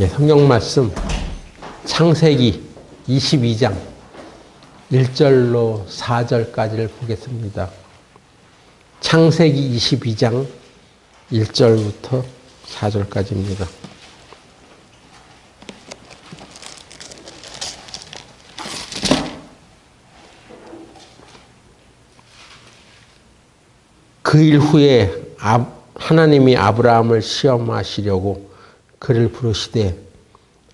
성경 말씀 창세기 22장 1절로 4절까지를 보겠습니다. 창세기 22장 1절부터 4절까지입니다. 그 일 후에 하나님이 아브라함을 시험하시려고 그를 부르시되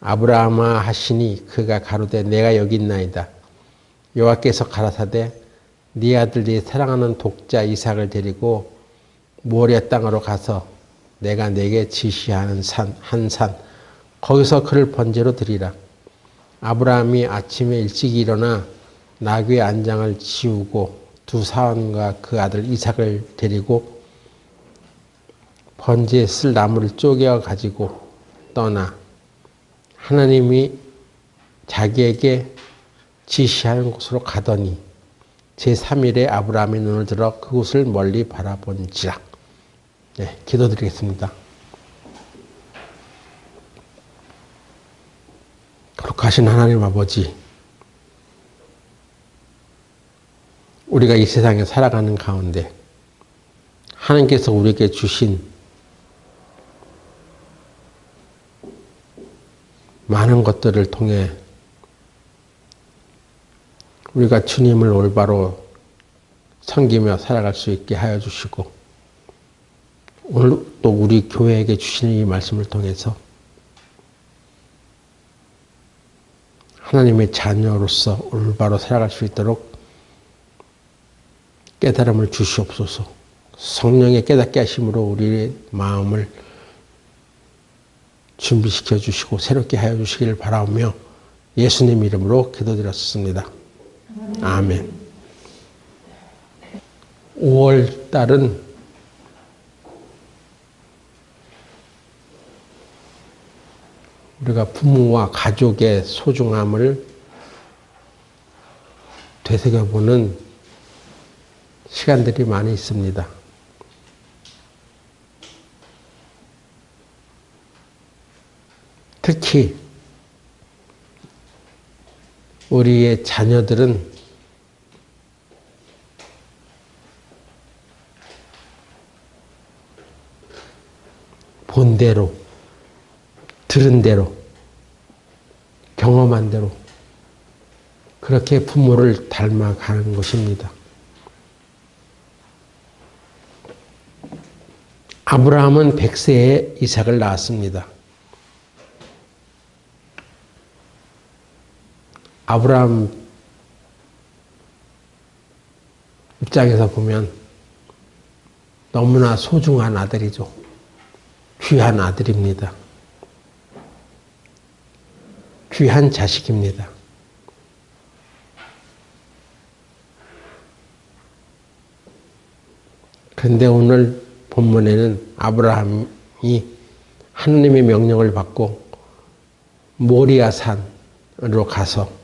아브라함아 하시니 그가 가로되 내가 여기 있나이다. 여호와께서 가라사대 네 아들 네 사랑하는 독자 이삭을 데리고 모리아 땅으로 가서 내가 네게 지시하는 한 산 거기서 그를 번제로 드리라. 아브라함이 아침에 일찍 일어나 나귀의 안장을 지우고 두 사원과 그 아들 이삭을 데리고 번제에 쓸 나무를 쪼개어 가지고 떠나 하나님이 자기에게 지시하는 곳으로 가더니 제3일에 아브라함이 눈을 들어 그곳을 멀리 바라본지라. 네, 기도드리겠습니다. 거룩하신 하나님 아버지, 우리가 이 세상에 살아가는 가운데 하나님께서 우리에게 주신 많은 것들을 통해 우리가 주님을 올바로 섬기며 살아갈 수 있게 하여 주시고, 오늘 또 우리 교회에게 주시는 이 말씀을 통해서 하나님의 자녀로서 올바로 살아갈 수 있도록 깨달음을 주시옵소서. 성령의 깨닫게 하심으로 우리의 마음을 준비시켜 주시고 새롭게 하여 주시기를 바라오며 예수님 이름으로 기도드렸습니다. 아멘. 5월 달은 우리가 부모와 가족의 소중함을 되새겨보는 시간들이 많이 있습니다. 특히 우리의 자녀들은 본 대로, 들은 대로, 경험한 대로 그렇게 부모를 닮아가는 것입니다. 아브라함은 100세에 이삭을 낳았습니다. 아브라함 입장에서 보면 너무나 소중한 아들이죠. 귀한 아들입니다. 귀한 자식입니다. 그런데 오늘 본문에는 아브라함이 하나님의 명령을 받고 모리아 산으로 가서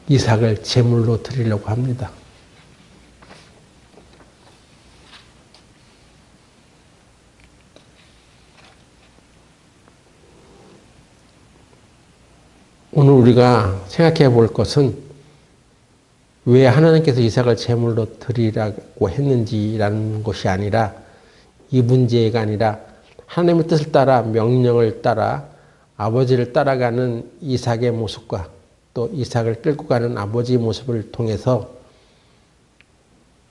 이삭을 제물로 드리려고 합니다. 오늘 우리가 생각해 볼 것은 왜 하나님께서 이삭을 제물로 드리라고 했는지라는 것이 아니라, 이 문제가 아니라 하나님의 뜻을 따라 명령을 따라 아버지를 따라가는 이삭의 모습과 또 이삭을 끌고 가는 아버지의 모습을 통해서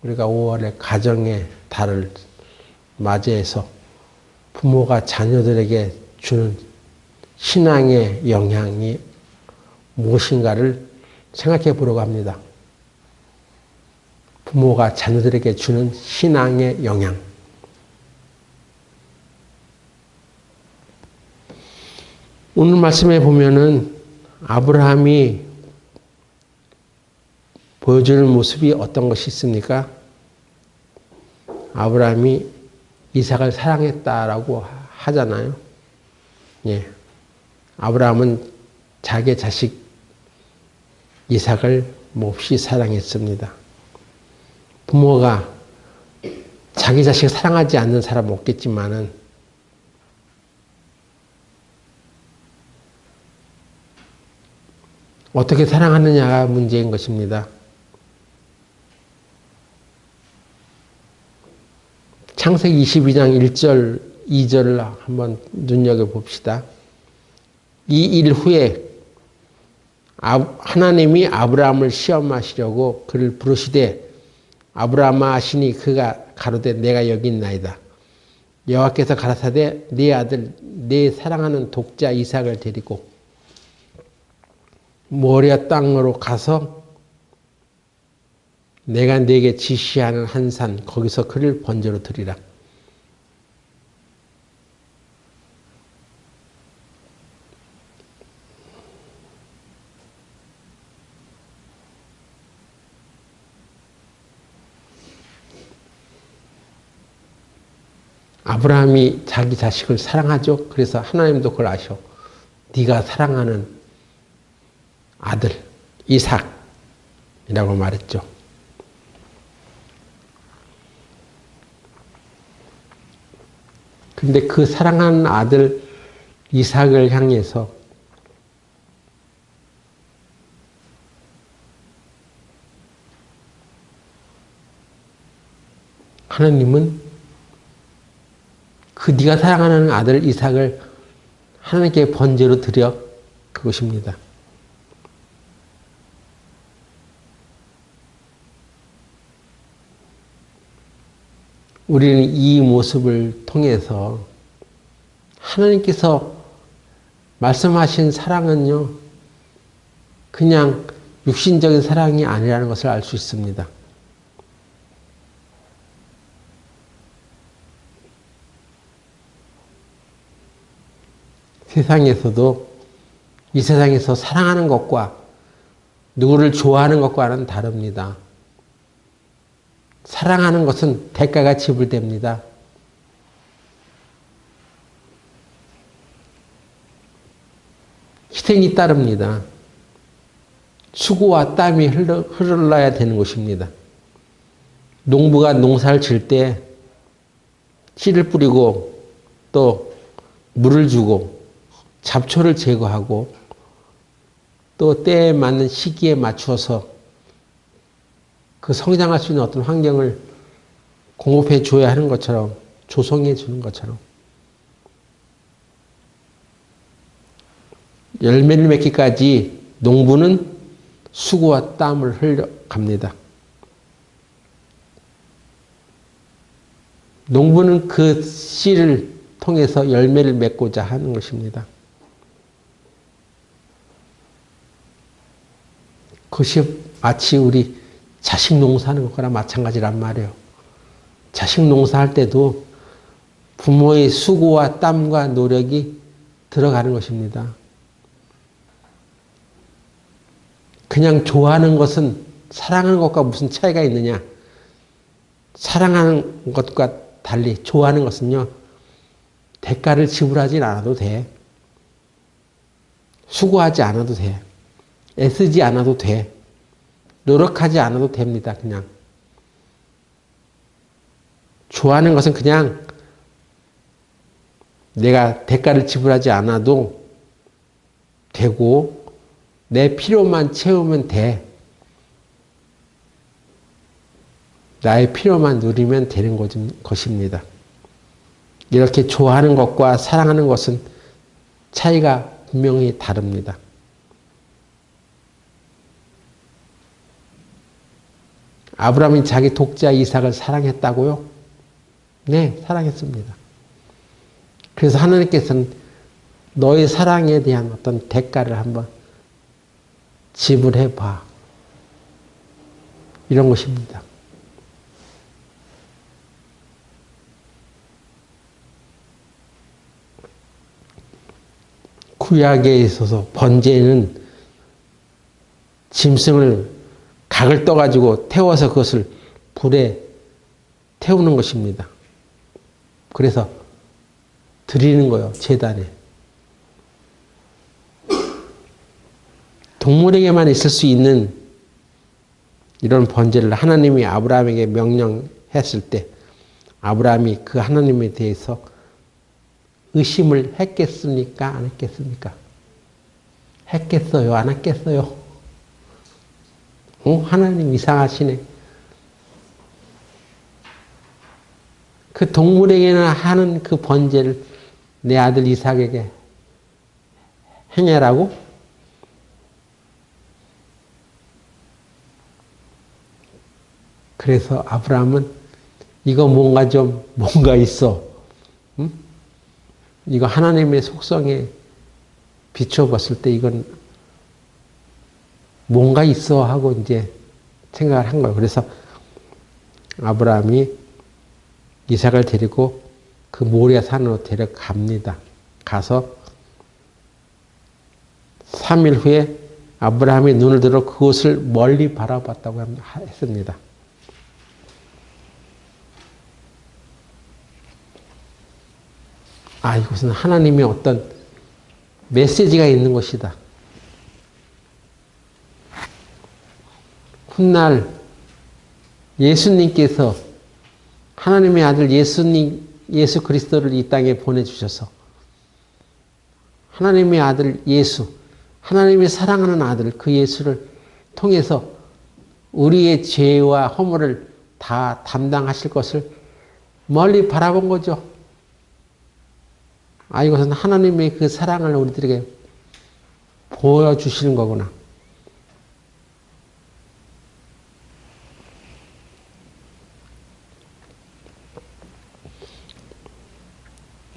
우리가 5월의 가정의 달을 맞이해서 부모가 자녀들에게 주는 신앙의 영향이 무엇인가를 생각해 보려고 합니다. 부모가 자녀들에게 주는 신앙의 영향. 오늘 말씀에 보면은 아브라함이 보여주는 모습이 어떤 것이 있습니까? 아브라함이 이삭을 사랑했다라고 하잖아요. 예. 아브라함은 자기 자식 이삭을 몹시 사랑했습니다. 부모가 자기 자식 사랑하지 않는 사람 없겠지만은 어떻게 사랑하느냐가 문제인 것입니다. 창세기 22장 1절, 2절을 한번 눈여겨봅시다. 이 일 후에 하나님이 아브라함을 시험하시려고 그를 부르시되 아브라함아 하시니 그가 가로되 내가 여기 있나이다. 여호와께서 가라사대 네 아들 네 사랑하는 독자 이삭을 데리고 모리아 땅으로 가서 내가 네게 지시하는 한 산 거기서 그를 번제로 드리라. 아브라함이 자기 자식을 사랑하죠. 그래서 하나님도 그걸 아셔. 네가 사랑하는 아들 이삭이라고 말했죠. 근데 그 사랑하는 아들 이삭을 향해서 하나님은 그 네가 사랑하는 아들 이삭을 하나님께 번제로 드려 그것입니다. 우리는 이 모습을 통해서 하나님께서 말씀하신 사랑은요, 그냥 육신적인 사랑이 아니라는 것을 알 수 있습니다. 세상에서도 이 세상에서 사랑하는 것과 누구를 좋아하는 것과는 다릅니다. 사랑하는 것은 대가가 지불됩니다. 희생이 따릅니다. 수고와 땀이 흘러야 되는 것입니다. 농부가 농사를 질 때 씨를 뿌리고 또 물을 주고 잡초를 제거하고 또 때에 맞는 시기에 맞추어서 그 성장할 수 있는 어떤 환경을 공급해 줘야 하는 것처럼, 조성해 주는 것처럼 열매를 맺기까지 농부는 수고와 땀을 흘려갑니다. 농부는 그 씨를 통해서 열매를 맺고자 하는 것입니다. 그것이 마치 우리 자식 농사하는 것과랑 마찬가지란 말이에요. 자식 농사할 때도 부모의 수고와 땀과 노력이 들어가는 것입니다. 그냥 좋아하는 것은 사랑하는 것과 무슨 차이가 있느냐? 사랑하는 것과 달리 좋아하는 것은요, 대가를 지불하지 않아도 돼. 수고하지 않아도 돼. 애쓰지 않아도 돼. 노력하지 않아도 됩니다. 그냥. 좋아하는 것은 그냥 내가 대가를 지불하지 않아도 되고 내 필요만 채우면 돼. 나의 필요만 누리면 되는 것입니다. 이렇게 좋아하는 것과 사랑하는 것은 차이가 분명히 다릅니다. 아브라함이 자기 독자 이삭을 사랑했다고요? 네, 사랑했습니다. 그래서 하나님께서는 너의 사랑에 대한 어떤 대가를 한번 지불해 봐. 이런 것입니다. 구약에 있어서 번제는 짐승을 각을 떠가지고 태워서 그것을 불에 태우는 것입니다. 그래서 드리는 거예요, 제단에. 동물에게만 있을 수 있는 이런 번제를 하나님이 아브라함에게 명령했을 때 아브라함이 그 하나님에 대해서 의심을 했겠습니까? 안 했겠습니까? 했겠어요? 안 했겠어요? 하나님 이상하시네. 그 동물에게나 하는 그 번제를 내 아들 이삭에게 행해라고? 그래서 아브라함은 이거 뭔가 있어. 응? 이거 하나님의 속성에 비춰봤을 때 이건 뭔가 있어 하고 이제 생각을 한 거예요. 그래서 아브라함이 이삭을 데리고 그 모리아 산으로 데려갑니다. 가서 3일 후에 아브라함이 눈을 들어 그곳을 멀리 바라봤다고 했습니다. 이것은 하나님의 어떤 메시지가 있는 것이다. 훗날 예수님께서 하나님의 아들 예수 그리스도를 이 땅에 보내주셔서 하나님의 아들 예수, 하나님의 사랑하는 아들 그 예수를 통해서 우리의 죄와 허물을 다 담당하실 것을 멀리 바라본 거죠. 이것은 하나님의 그 사랑을 우리들에게 보여주시는 거구나.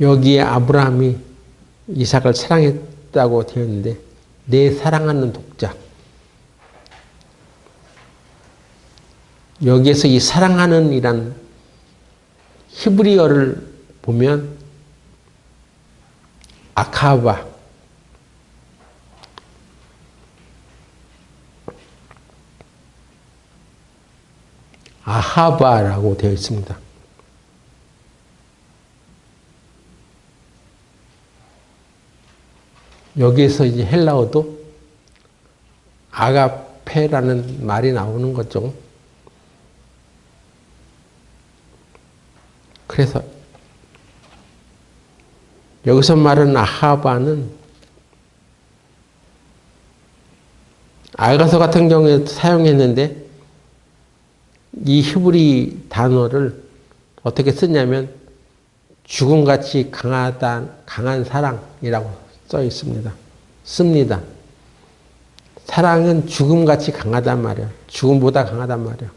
여기에 아브라함이 이삭을 사랑했다고 되어 있는데 내 사랑하는 독자. 여기에서 이 사랑하는 이란 히브리어를 보면 아카바, 아하바라고 되어 있습니다. 여기에서 이제 헬라어도 아가페라는 말이 나오는 거죠. 그래서 여기서 말하는 아하바는 아가서 같은 경우에 사용했는데 이 히브리 단어를 어떻게 쓰냐면 죽음같이 강한 사랑이라고 써 있습니다. 씁니다. 사랑은 죽음같이 강하단 말이에요. 죽음보다 강하단 말이에요.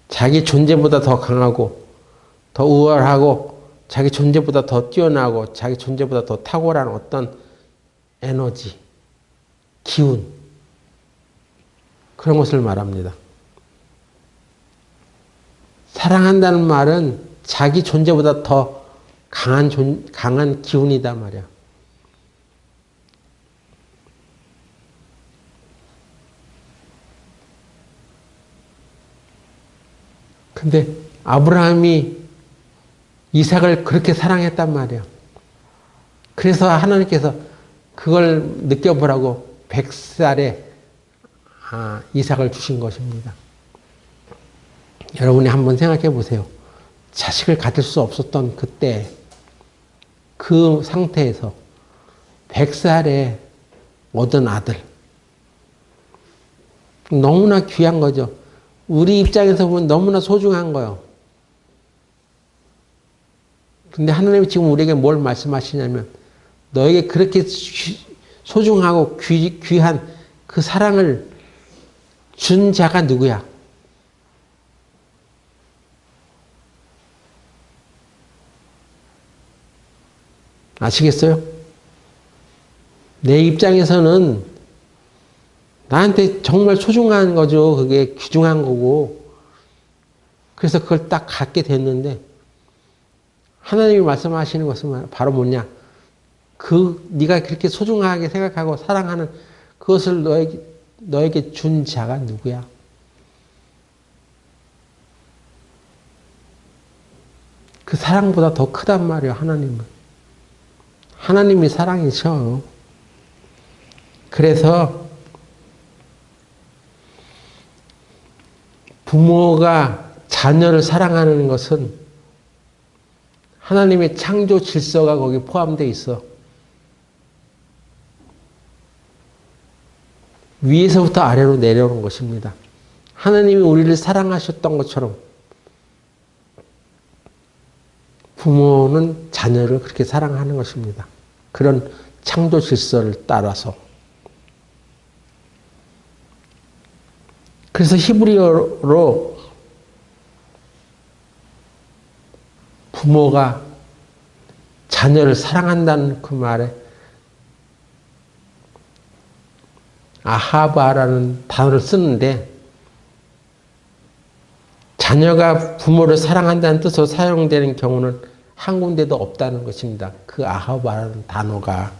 자기 존재보다 더 강하고 더 우월하고 자기 존재보다 더 뛰어나고 자기 존재보다 더 탁월한 어떤 에너지, 기운 그런 것을 말합니다. 사랑한다는 말은 자기 존재보다 더 강한 기운이다 말이야. 근데 아브라함이 이삭을 그렇게 사랑했단 말이에요. 그래서 하나님께서 그걸 느껴보라고 100살에 이삭을 주신 것입니다. 여러분이 한번 생각해 보세요. 자식을 가질 수 없었던 그때 그 상태에서 100살에 얻은 아들. 너무나 귀한 거죠. 우리 입장에서 보면 너무나 소중한 거예요. 근데 하나님이 지금 우리에게 뭘 말씀하시냐면 너에게 그렇게 소중하고 귀한 그 사랑을 준 자가 누구야? 아시겠어요? 내 입장에서는 나한테 정말 소중한 거죠. 그게 귀중한 거고. 그래서 그걸 딱 갖게 됐는데 하나님이 말씀하시는 것은 바로 뭐냐? 네가 그렇게 소중하게 생각하고 사랑하는 그것을 너에게 준 자가 누구야? 그 사랑보다 더 크단 말이에요, 하나님은. 하나님이 사랑이셔. 그래서 부모가 자녀를 사랑하는 것은 하나님의 창조 질서가 거기 포함되어 있어. 위에서부터 아래로 내려오는 것입니다. 하나님이 우리를 사랑하셨던 것처럼 부모는 자녀를 그렇게 사랑하는 것입니다. 그런 창조 질서를 따라서. 그래서 히브리어로 부모가 자녀를 사랑한다는 그 말에 아하바라는 단어를 쓰는데 자녀가 부모를 사랑한다는 뜻으로 사용되는 경우는 한 군데도 없다는 것입니다. 그 아하바라는 단어가.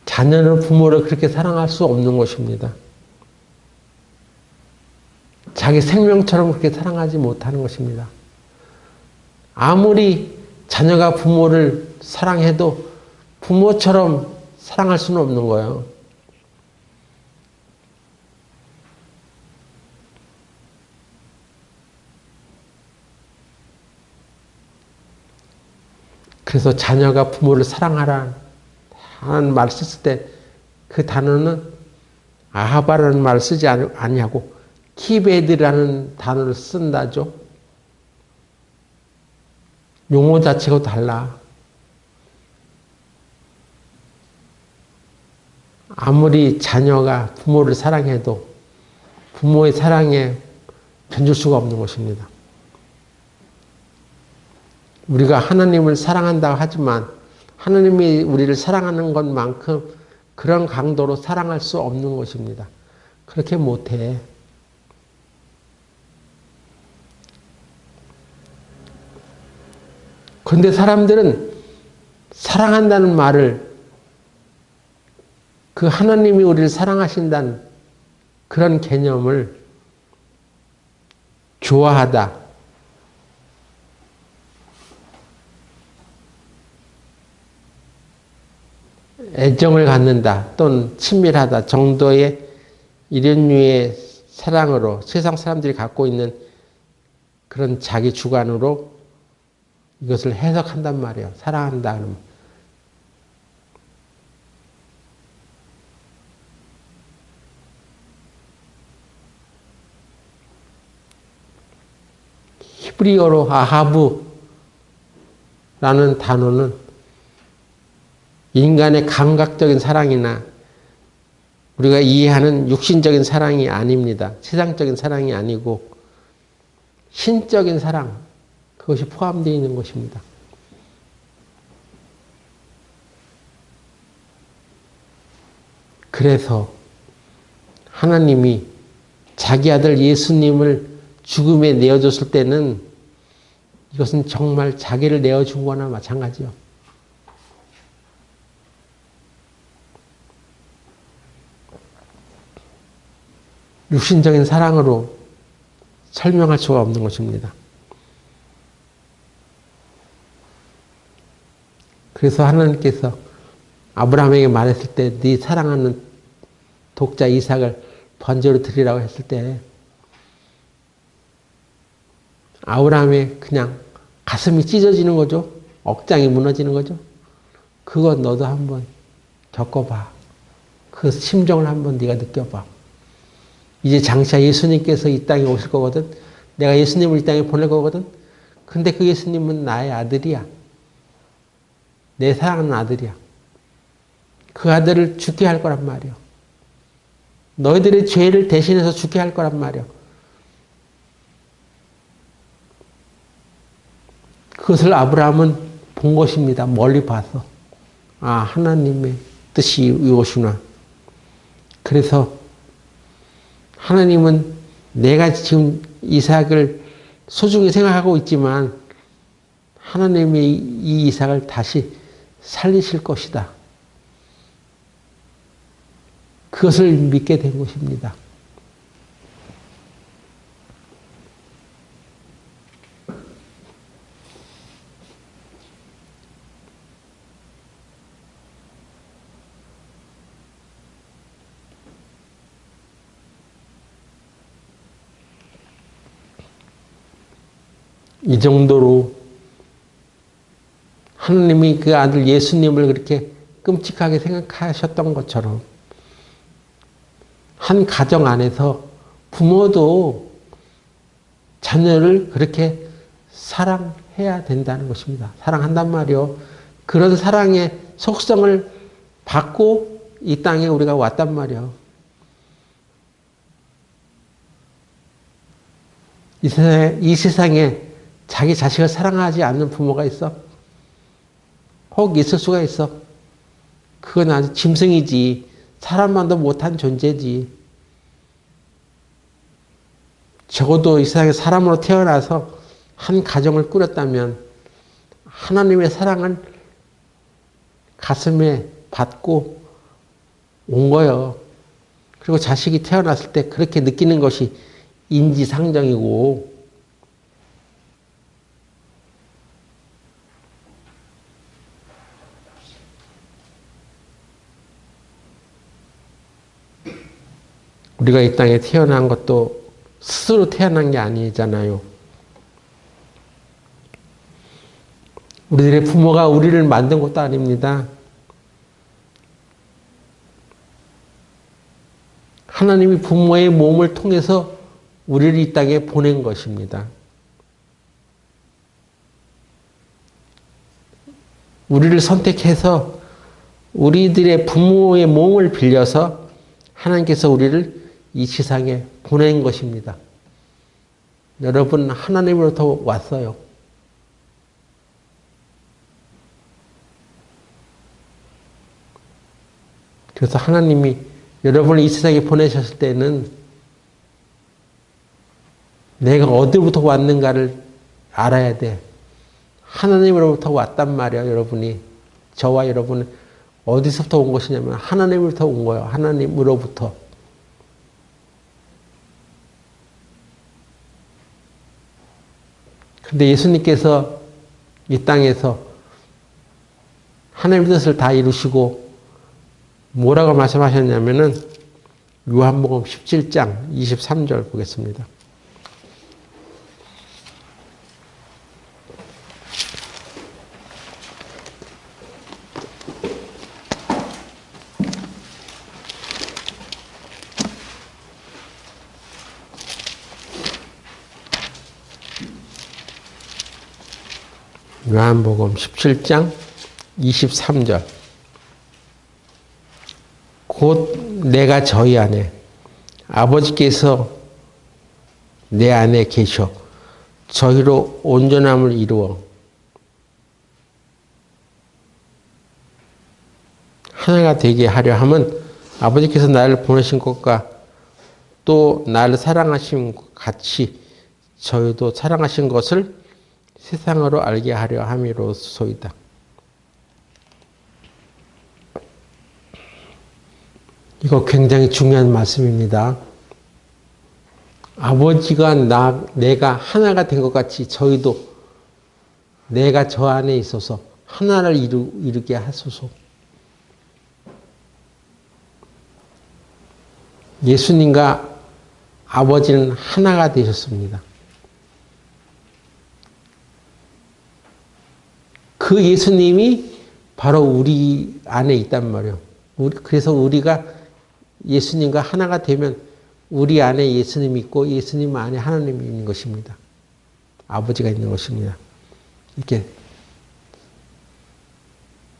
자녀는 부모를 그렇게 사랑할 수 없는 것입니다. 자기 생명처럼 그렇게 사랑하지 못하는 것입니다. 아무리 자녀가 부모를 사랑해도 부모처럼 사랑할 수는 없는 거예요. 그래서 자녀가 부모를 사랑하라는 말을 썼을 때 그 단어는 아하바라는 말을 쓰지 아니하고 키베드라는 단어를 쓴다죠. 용어 자체가 달라. 아무리 자녀가 부모를 사랑해도 부모의 사랑에 견줄 수가 없는 것입니다. 우리가 하나님을 사랑한다고 하지만 하나님이 우리를 사랑하는 것만큼 그런 강도로 사랑할 수 없는 것입니다. 그렇게 못해. 그런데 사람들은 사랑한다는 말을 그 하나님이 우리를 사랑하신다는 그런 개념을 좋아하다, 애정을 갖는다 또는 친밀하다 정도의 이런 류의 사랑으로 세상 사람들이 갖고 있는 그런 자기 주관으로 이것을 해석한단 말이에요. 사랑한다 그러면. 히브리어로 아하브라는 단어는 인간의 감각적인 사랑이나 우리가 이해하는 육신적인 사랑이 아닙니다. 세상적인 사랑이 아니고 신적인 사랑, 그것이 포함되어 있는 것입니다. 그래서 하나님이 자기 아들 예수님을 죽음에 내어줬을 때는 이것은 정말 자기를 내어준 거나 마찬가지요. 육신적인 사랑으로 설명할 수가 없는 것입니다. 그래서 하나님께서 아브라함에게 말했을 때 네 사랑하는 독자 이삭을 번제로 드리라고 했을 때 아브라함의 그냥 가슴이 찢어지는 거죠. 억장이 무너지는 거죠. 그건 너도 한번 겪어봐. 그 심정을 한번 네가 느껴봐. 이제 장차 예수님께서 이 땅에 오실 거거든. 내가 예수님을 이 땅에 보낼 거거든. 근데 그 예수님은 나의 아들이야. 내 사랑하는 아들이야. 그 아들을 죽게 할 거란 말이야. 너희들의 죄를 대신해서 죽게 할 거란 말이야. 그것을 아브라함은 본 것입니다. 멀리 봐서. 아, 하나님의 뜻이 이것이구나. 그래서 하나님은 내가 지금 이삭을 소중히 생각하고 있지만 하나님이 이 이삭을 다시 살리실 것이다. 그것을 믿게 된 것입니다. 이 정도로 하나님이 그 아들 예수님을 그렇게 끔찍하게 생각하셨던 것처럼 한 가정 안에서 부모도 자녀를 그렇게 사랑해야 된다는 것입니다. 사랑한단 말이요. 그런 사랑의 속성을 받고 이 땅에 우리가 왔단 말이요. 이 세상에 자기 자식을 사랑하지 않는 부모가 있어? 혹 있을 수가 있어. 그건 아주 짐승이지. 사람만도 못한 존재지. 적어도 이 세상에 사람으로 태어나서 한 가정을 꾸렸다면 하나님의 사랑을 가슴에 받고 온 거예요. 그리고 자식이 태어났을 때 그렇게 느끼는 것이 인지상정이고, 우리가 이 땅에 태어난 것도 스스로 태어난 게 아니잖아요. 우리들의 부모가 우리를 만든 것도 아닙니다. 하나님이 부모의 몸을 통해서 우리를 이 땅에 보낸 것입니다. 우리를 선택해서 우리들의 부모의 몸을 빌려서 하나님께서 우리를 이 세상에 보낸 것입니다. 여러분, 하나님으로부터 왔어요. 그래서 하나님이 여러분을 이 세상에 보내셨을 때는 내가 어디로부터 왔는가를 알아야 돼. 하나님으로부터 왔단 말이야, 여러분이. 저와 여러분은 어디서부터 온 것이냐면 하나님으로부터 온 거예요. 하나님으로부터. 근데 예수님께서 이 땅에서 하나님의 뜻을 다 이루시고 뭐라고 말씀하셨냐면은 요한복음 17장 23절 보겠습니다. 요한복음 17장 23절. 곧 내가 저희 안에 아버지께서 내 안에 계셔 저희로 온전함을 이루어 하나가 되게 하려 함은 아버지께서 나를 보내신 것과 또 나를 사랑하신 것 같이 저희도 사랑하신 것을 세상으로 알게 하려 함이로소이다. 이거 굉장히 중요한 말씀입니다. 아버지가 내가 하나가 된 것 같이 저희도 내가 저 안에 있어서 하나를 이루게 하소서. 예수님과 아버지는 하나가 되셨습니다. 그 예수님이 바로 우리 안에 있단 말이에요. 그래서 우리가 예수님과 하나가 되면 우리 안에 예수님이 있고 예수님 안에 하나님이 있는 것입니다. 아버지가 있는 것입니다. 이렇게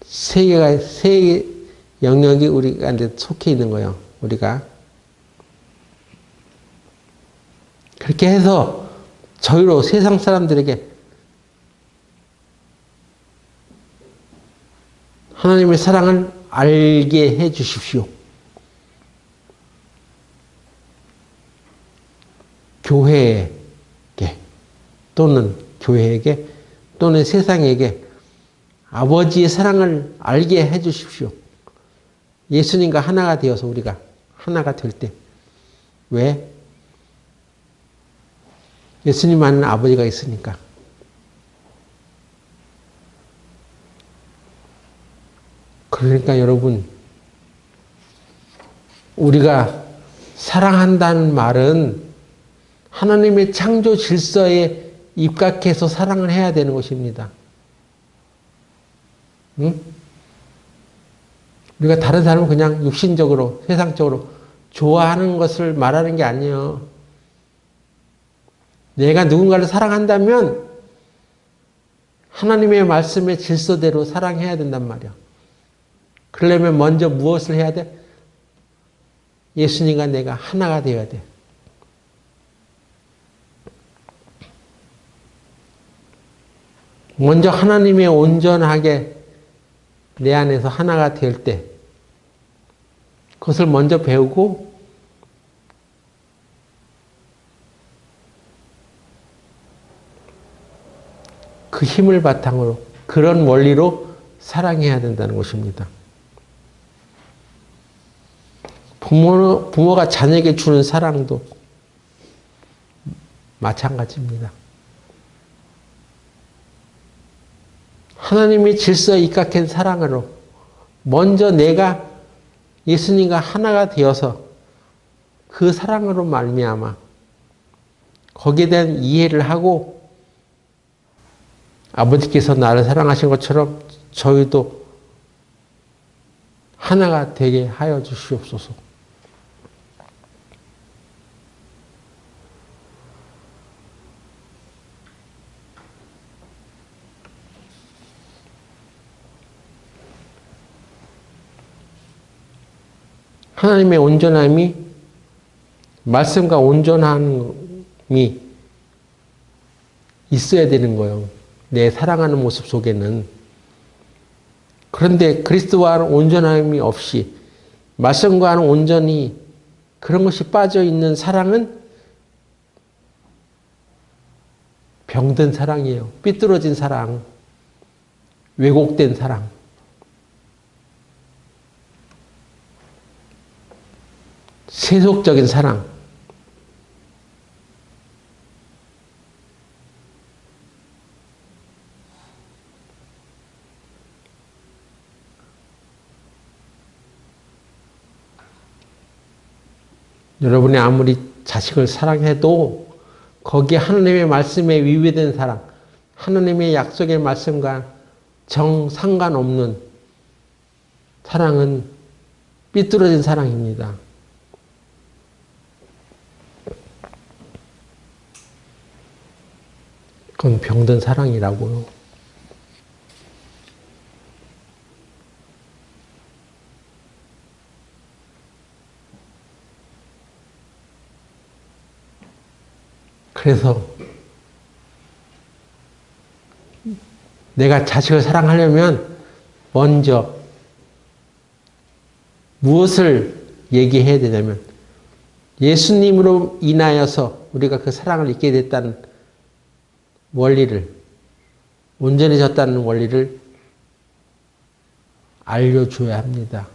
세 영역이 우리가 속해 있는 거예요. 우리가 그렇게 해서 저희로 세상 사람들에게 하나님의 사랑을 알게 해 주십시오. 교회에게 또는 세상에게 아버지의 사랑을 알게 해 주십시오. 예수님과 하나가 되어서 우리가 하나가 될 때. 왜? 예수님 안에는 아버지가 있으니까. 그러니까 여러분, 우리가 사랑한다는 말은 하나님의 창조 질서에 입각해서 사랑을 해야 되는 것입니다. 응? 우리가 다른 사람을 그냥 육신적으로, 세상적으로 좋아하는 것을 말하는 게 아니에요. 내가 누군가를 사랑한다면 하나님의 말씀의 질서대로 사랑해야 된단 말이야. 그러려면 먼저 무엇을 해야 돼? 예수님과 내가 하나가 되어야 돼. 먼저 하나님의 온전하게 내 안에서 하나가 될 때 그것을 먼저 배우고 그 힘을 바탕으로 그런 원리로 사랑해야 된다는 것입니다. 부모가 자녀에게 주는 사랑도 마찬가지입니다. 하나님의 질서에 입각한 사랑으로 먼저 내가 예수님과 하나가 되어서 그 사랑으로 말미암아 거기에 대한 이해를 하고 아버지께서 나를 사랑하신 것처럼 저희도 하나가 되게 하여 주시옵소서. 하나님의 온전함이 말씀과 온전함이 있어야 되는 거예요. 내 사랑하는 모습 속에는. 그런데 그리스도와는 온전함이 없이 말씀과는 온전히 그런 것이 빠져있는 사랑은 병든 사랑이에요. 삐뚤어진 사랑, 왜곡된 사랑. 세속적인 사랑. 여러분이 아무리 자식을 사랑해도 거기에 하나님의 말씀에 위배된 사랑, 하나님의 약속의 말씀과 정상관없는 사랑은 삐뚤어진 사랑입니다. 그건 병든 사랑이라고요. 그래서 내가 자식을 사랑하려면 먼저 무엇을 얘기해야 되냐면 예수님으로 인하여서 우리가 그 사랑을 잊게 됐다는 원리를, 온전해졌다는 원리를 알려줘야 합니다.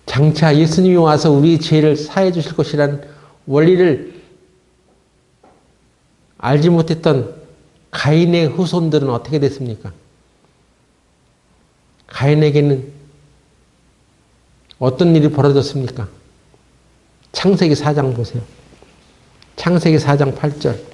장차 예수님이 와서 우리 죄를 사해 주실 것이라는 원리를 알지 못했던 가인의 후손들은 어떻게 됐습니까? 가인에게는 어떤 일이 벌어졌습니까? 창세기 4장 보세요. 창세기 4장 8절.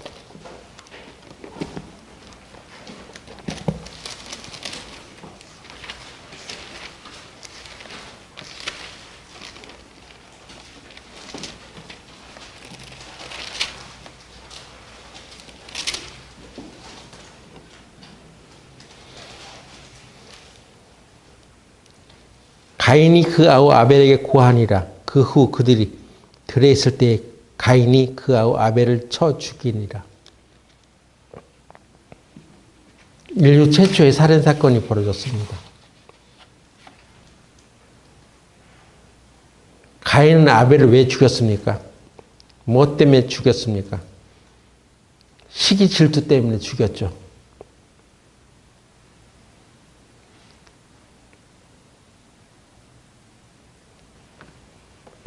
가인이 그 아우 아벨에게 고하니라. 그 후 그들이 들에 있을 때 가인이 그 아우 아벨을 쳐 죽이니라. 인류 최초의 살인사건이 벌어졌습니다. 가인은 아벨을 왜 죽였습니까? 뭐 때문에 죽였습니까? 시기 질투 때문에 죽였죠.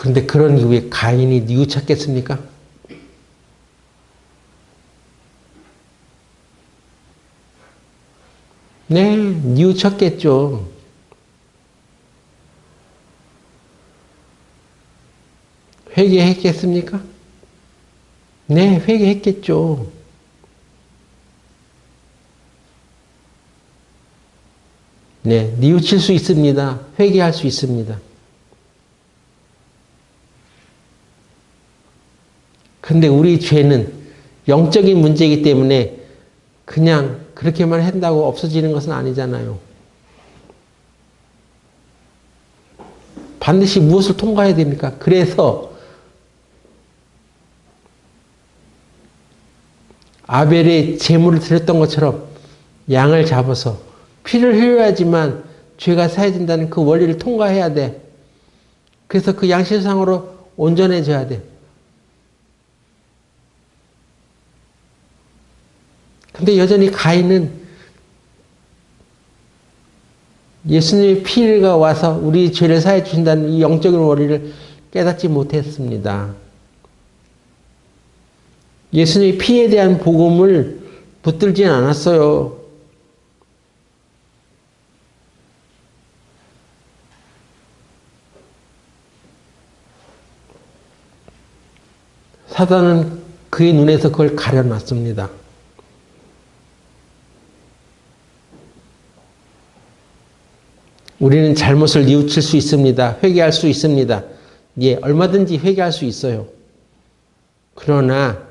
그런데 그런 이후에 가인이 뉘우쳤겠습니까? 네, 뉘우쳤겠죠. 회개했겠습니까? 네, 회개했겠죠. 네, 뉘우칠 수 있습니다. 회개할 수 있습니다. 근데 우리 죄는 영적인 문제이기 때문에 그냥 그렇게만 한다고 없어지는 것은 아니잖아요. 반드시 무엇을 통과해야 됩니까? 그래서 아벨의 제물을 드렸던 것처럼 양을 잡아서 피를 흘려야지만 죄가 사해진다는 그 원리를 통과해야 돼. 그래서 그 양심상으로 온전해져야 돼. 근데 여전히 가인은 예수님의 피가 와서 우리 죄를 사해 주신다는 이 영적인 원리를 깨닫지 못했습니다. 예수님의 피에 대한 복음을 붙들진 않았어요. 사단은 그의 눈에서 그걸 가려놨습니다. 우리는 잘못을 뉘우칠 수 있습니다. 회개할 수 있습니다. 예, 얼마든지 회개할 수 있어요. 그러나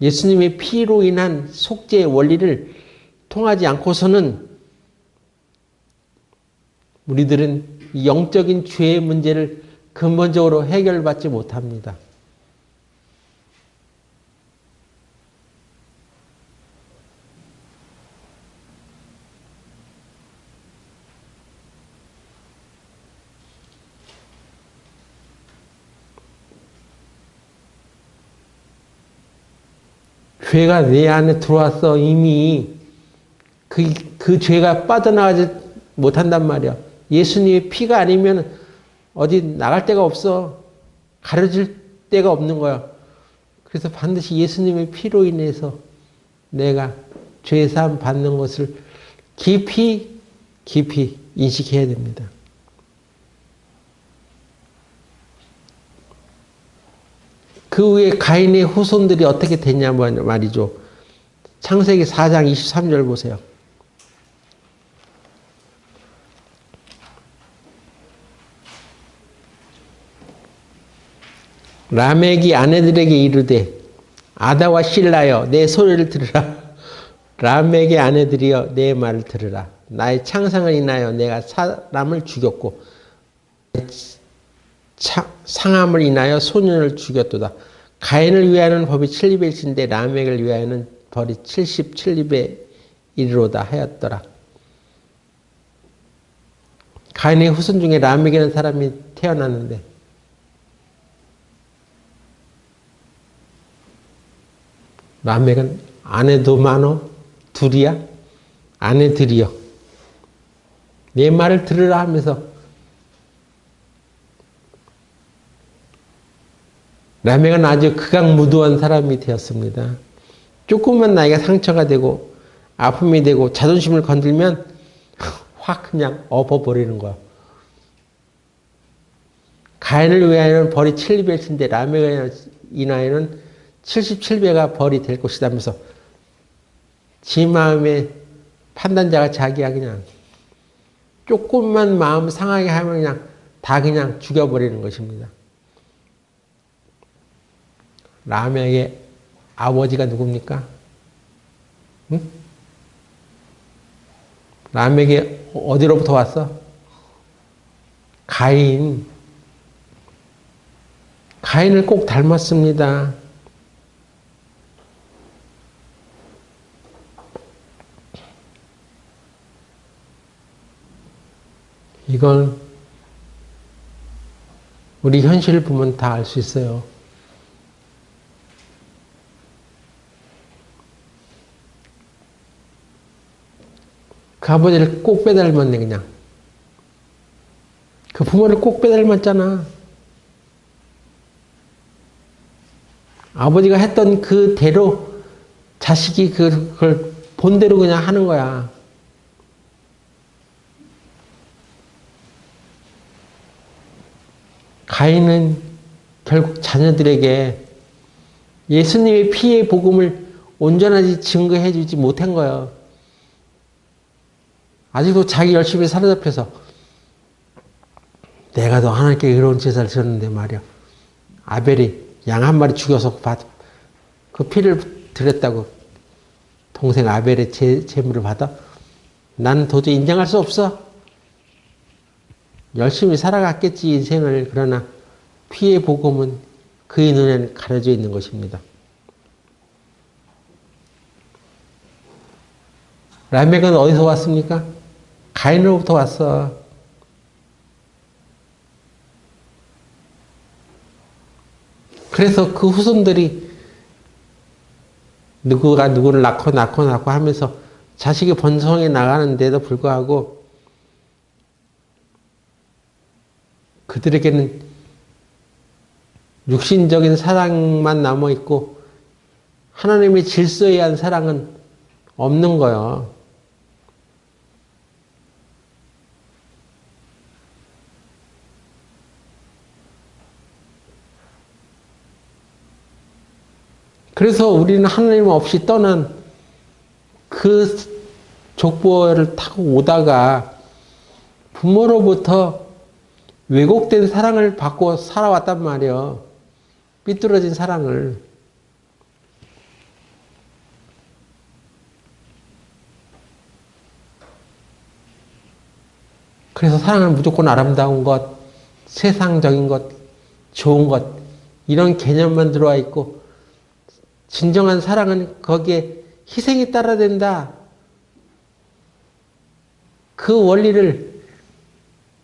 예수님의 피로 인한 속죄의 원리를 통하지 않고서는 우리들은 영적인 죄의 문제를 근본적으로 해결받지 못합니다. 죄가 내 안에 들어왔어. 이미 그 죄가 빠져나가지 못한단 말이야. 예수님의 피가 아니면 어디 나갈 데가 없어. 가려질 데가 없는 거야. 그래서 반드시 예수님의 피로 인해서 내가 죄사함 받는 것을 깊이 인식해야 됩니다. 그 후에 가인의 후손들이 어떻게 됐냐 말이죠. 창세기 4장 23절 보세요. 라멕이 아내들에게 이르되 아다와 실라여 내 소리를 들으라. 라멕의 아내들이여 내 말을 들으라. 나의 창상을 인하여 내가 사람을 죽였고 상함을 인하여 소년을 죽였도다. 가인을 위하여는 법이 700인데 라멕을 위하여는 벌이 77립에 이르로다 하였더라. 가인의 후손 중에 라멕이라는 사람이 태어났는데 라멕은 아내도 많어? 둘이야? 아내들이여. 내 말을 들으라 하면서 라멕은 아주 극악무도한 사람이 되었습니다. 조금만 나이가 상처가 되고 아픔이 되고 자존심을 건들면 확 그냥 엎어버리는 거야. 가인을 위하여는 벌이 700인데 라멕을 인하여는 77배가 벌이 될 것이다 하면서 지 마음의 판단자가 자기야 그냥 조금만 마음 상하게 하면 그냥 다 그냥 죽여버리는 것입니다. 라멕의 아버지가 누굽니까? 응? 라멕이 어디로부터 왔어? 가인. 가인을 꼭 닮았습니다. 이건 우리 현실을 보면 다 알 수 있어요. 그 아버지를 꼭 빼닮았네 그냥. 그 부모를 꼭 빼닮았잖아. 아버지가 했던 그대로 자식이 그걸 본대로 그냥 하는 거야. 가인은 결국 자녀들에게 예수님의 피의 복음을 온전하게 증거해 주지 못한 거예요. 아직도 자기 열심히 사로잡혀서 내가 더 하나님께 의로운 제사를 드렸는데 말이야. 아벨이 양 한 마리 죽여서 그 피를 드렸다고 동생 아벨의 제물을 받아? 나는 도저히 인정할 수 없어. 열심히 살아갔겠지 인생을. 그러나 피의 복음은 그의 눈에는 가려져 있는 것입니다. 라멕은 어디서 왔습니까? 가인으로부터 왔어. 그래서 그 후손들이 누구가 누구를 낳고 하면서 자식이 번성해 나가는데도 불구하고 그들에게는 육신적인 사랑만 남아있고 하나님의 질서에 의한 사랑은 없는 거예요. 그래서 우리는 하나님 없이 떠난 그 족보를 타고 오다가 부모로부터 왜곡된 사랑을 받고 살아왔단 말이에요. 삐뚤어진 사랑을. 그래서 사랑은 무조건 아름다운 것, 세상적인 것, 좋은 것, 이런 개념만 들어와 있고 진정한 사랑은 거기에 희생이 따라야 된다. 그 원리를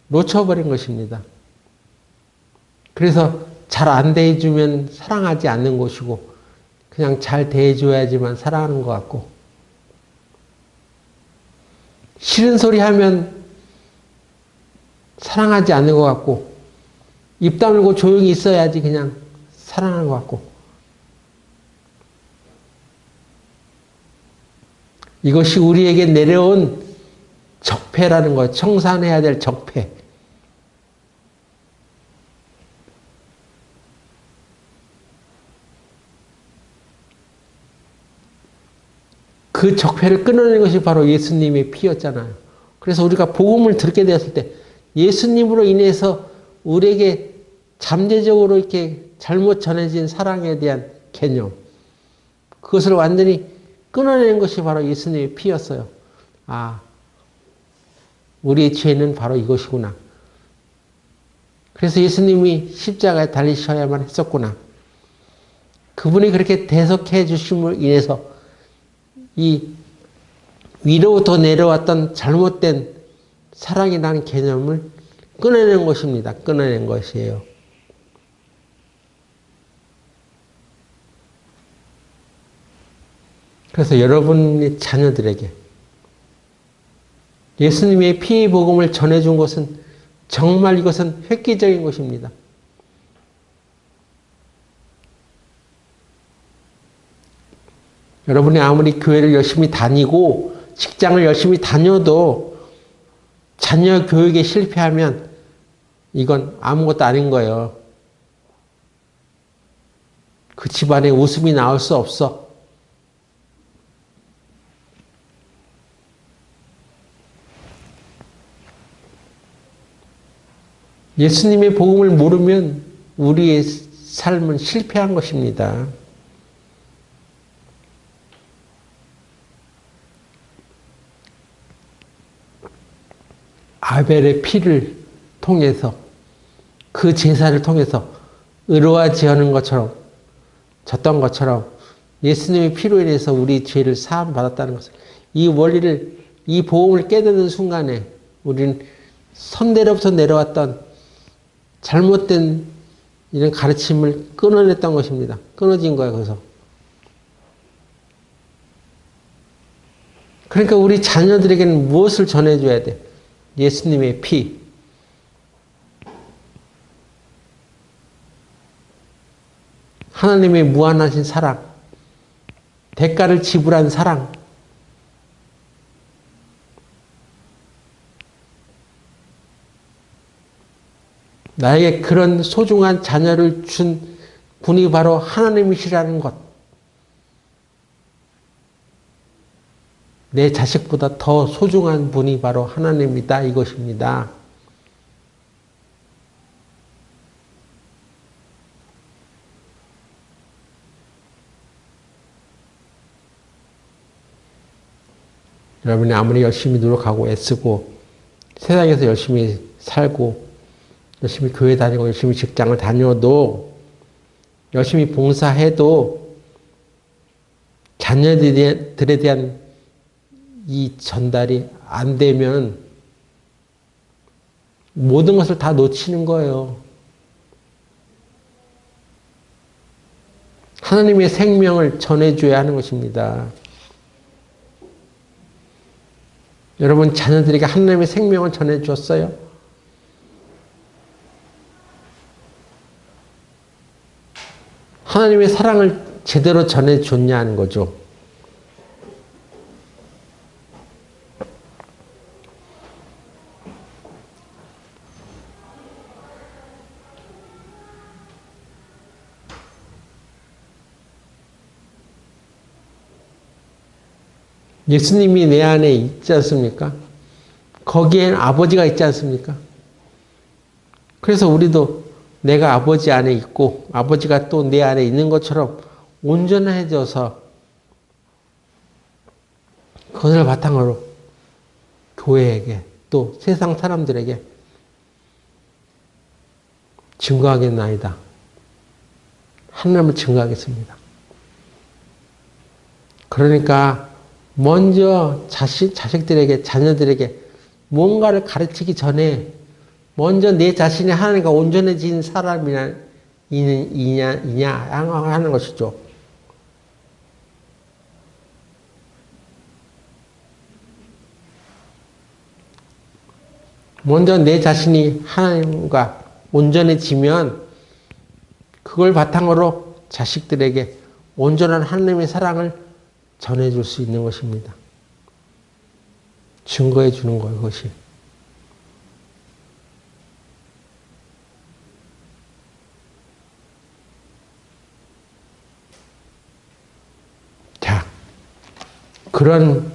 놓쳐버린 것입니다. 그래서 잘 안 대해주면 사랑하지 않는 것이고 그냥 잘 대해줘야지만 사랑하는 것 같고 싫은 소리 하면 사랑하지 않는 것 같고 입 다물고 조용히 있어야지 그냥 사랑하는 것 같고 이것이 우리에게 내려온 적폐라는 거예요. 청산해야 될 적폐. 그 적폐를 끊어내는 것이 바로 예수님의 피였잖아요. 그래서 우리가 복음을 듣게 되었을 때 예수님으로 인해서 우리에게 잠재적으로 이렇게 잘못 전해진 사랑에 대한 개념, 그것을 완전히 끊어내는 것이 바로 예수님의 피였어요. 아, 우리의 죄는 바로 이것이구나. 그래서 예수님이 십자가에 달리셔야만 했었구나. 그분이 그렇게 대속해 주심으로 인해서 이 위로부터 내려왔던 잘못된 사랑이라는 개념을 끊어낸 것입니다. 끊어낸 것이에요. 그래서 여러분의 자녀들에게 예수님의 피의 복음을 전해준 것은 정말 이것은 획기적인 것입니다. 여러분이 아무리 교회를 열심히 다니고 직장을 열심히 다녀도 자녀 교육에 실패하면 이건 아무것도 아닌 거예요. 그 집안에 웃음이 나올 수 없어. 예수님의 복음을 모르면 우리의 삶은 실패한 것입니다. 아벨의 피를 통해서 그 제사를 통해서 의로워지는 것처럼 졌던 것처럼 예수님의 피로 인해서 우리 죄를 사함 받았다는 것을 이 원리를 이 복음을 깨닫는 순간에 우리는 선대로부터 내려왔던 잘못된 이런 가르침을 끊어냈던 것입니다. 끊어진 거예요, 거기서. 그러니까 우리 자녀들에게는 무엇을 전해줘야 돼? 예수님의 피. 하나님의 무한하신 사랑. 대가를 지불한 사랑. 나에게 그런 소중한 자녀를 준 분이 바로 하나님이시라는 것. 내 자식보다 더 소중한 분이 바로 하나님이다 이것입니다. 여러분이 아무리 열심히 노력하고 애쓰고 세상에서 열심히 살고 열심히 교회 다니고 열심히 직장을 다녀도 열심히 봉사해도 자녀들에 대한 이 전달이 안 되면 모든 것을 다 놓치는 거예요. 하나님의 생명을 전해줘야 하는 것입니다. 여러분 자녀들에게 하나님의 생명을 전해줬어요? 하나님의 사랑을 제대로 전해줬냐 하는 거죠. 예수님이 내 안에 있지 않습니까? 거기엔 아버지가 있지 않습니까? 그래서 우리도 내가 아버지 안에 있고 아버지가 또 내 안에 있는 것처럼 온전해져서 그것을 바탕으로 교회에게 또 세상 사람들에게 증거하겠나이다. 하나님을 증거하겠습니다. 그러니까 먼저 자식들에게, 자녀들에게 뭔가를 가르치기 전에 먼저 내 자신이 하나님과 온전해진 사람이냐 하는 것이죠. 먼저 내 자신이 하나님과 온전해지면 그걸 바탕으로 자식들에게 온전한 하나님의 사랑을 전해줄 수 있는 것입니다. 증거해 주는 거예요, 그것이. 자, 그런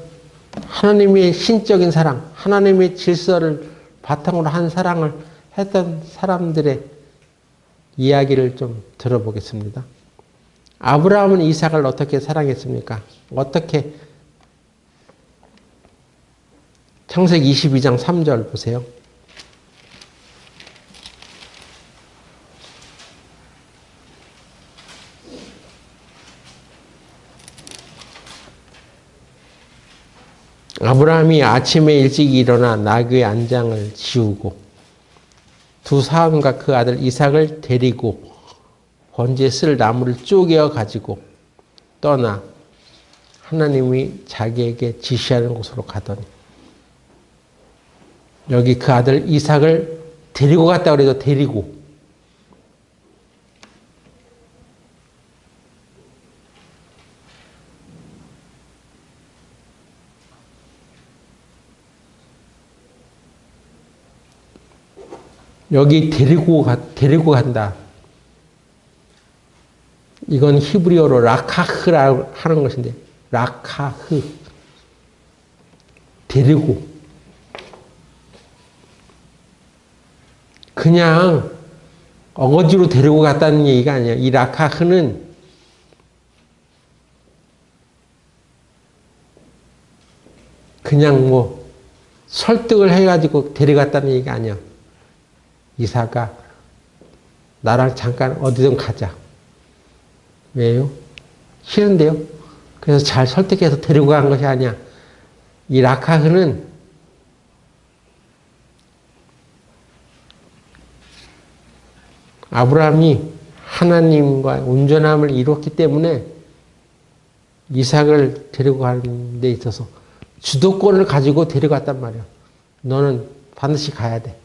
하나님의 신적인 사랑, 하나님의 질서를 바탕으로 한 사랑을 했던 사람들의 이야기를 좀 들어보겠습니다. 아브라함은 이삭을 어떻게 사랑했습니까? 어떻게? 창세기 22장 3절 보세요. 아브라함이 아침에 일찍 일어나 나귀의 안장을 지우고 두 사람과 그 아들 이삭을 데리고 번제에 쓸 나무를 쪼개어 가지고 떠나 하나님이 자기에게 지시하는 곳으로 가더니 여기 그 아들 이삭을 데리고 갔다 그래도 데리고 여기 데리고 간다. 이건 히브리어로 라카흐라고 하는 것인데, 라카흐. 데리고. 그냥 어거지로 데리고 갔다는 얘기가 아니야. 이 라카흐는 그냥 뭐 설득을 해가지고 데려갔다는 얘기가 아니야. 이삭아, 나랑 잠깐 어디 좀 가자. 왜요? 싫은데요? 그래서 잘 설득해서 데리고 간 것이 아니야. 이 라카흐는 아브라함이 하나님과 온전함을 이뤘기 때문에 이삭을 데리고 가는 데 있어서 주도권을 가지고 데려갔단 말이야. 너는 반드시 가야 돼.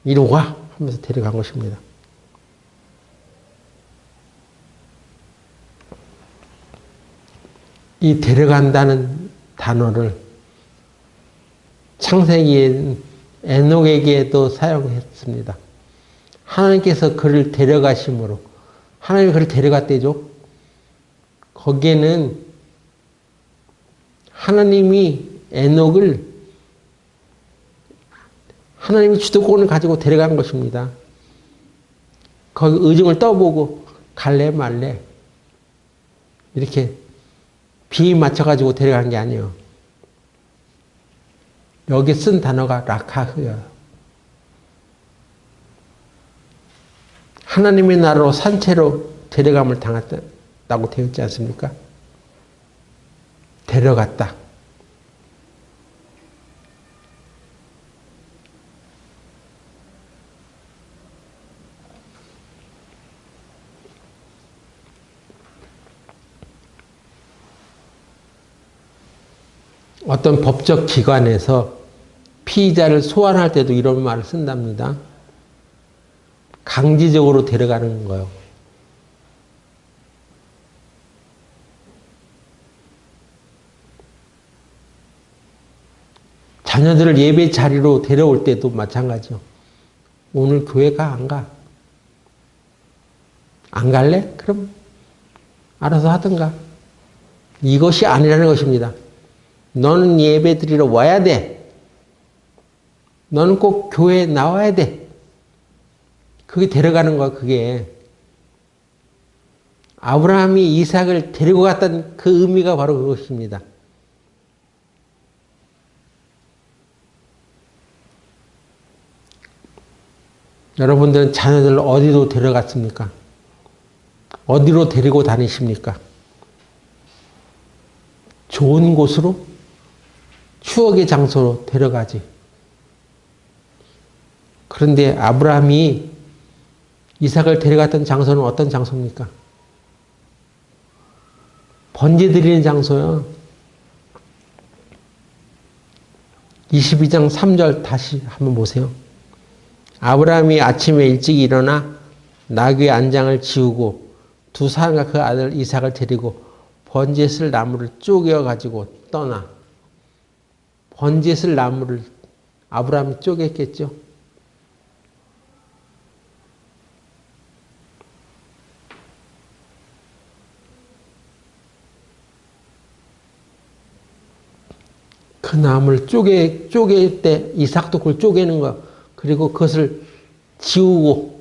이리 와! 하면서 데려간 것입니다. 이 데려간다는 단어를 창세기에 에녹에게도 사용했습니다. 하나님께서 그를 데려가심으로 하나님이 그를 데려갔대죠. 거기에는 하나님이 에녹을 하나님이 주도권을 가지고 데려간 것입니다. 거기 의중을 떠보고 갈래 말래 이렇게 비 맞춰가지고 데려간 게 아니에요. 여기 쓴 단어가 라카흐예요. 하나님의 나라로 산채로 데려감을 당했다고 되어 있지 않습니까? 데려갔다. 어떤 법적 기관에서 피의자를 소환할 때도 이런 말을 쓴답니다. 강제적으로 데려가는 거예요. 자녀들을 예배 자리로 데려올 때도 마찬가지요. 오늘 교회 가? 안 가? 안 갈래? 그럼 알아서 하든가. 이것이 아니라는 것입니다. 너는 예배 드리러 와야 돼. 너는 꼭 교회에 나와야 돼. 그게 데려가는 거야, 그게. 아브라함이 이삭을 데리고 갔던 그 의미가 바로 그것입니다. 여러분들은 자녀들을 어디로 데려갔습니까? 어디로 데리고 다니십니까? 좋은 곳으로? 추억의 장소로 데려가지. 그런데 아브라함이 이삭을 데려갔던 장소는 어떤 장소입니까? 번제 드리는 장소요. 22장 3절 다시 한번 보세요. 아브라함이 아침에 일찍 일어나 나귀의 안장을 지우고 두 사람과 그 아들 이삭을 데리고 번제 쓸 나무를 쪼개어 가지고 떠나. 번제 쓸 나무를 아브라함이 쪼갰겠죠. 그 나무를 쪼갤 때 이삭도 그걸 쪼개는 거. 그리고 그것을 지우고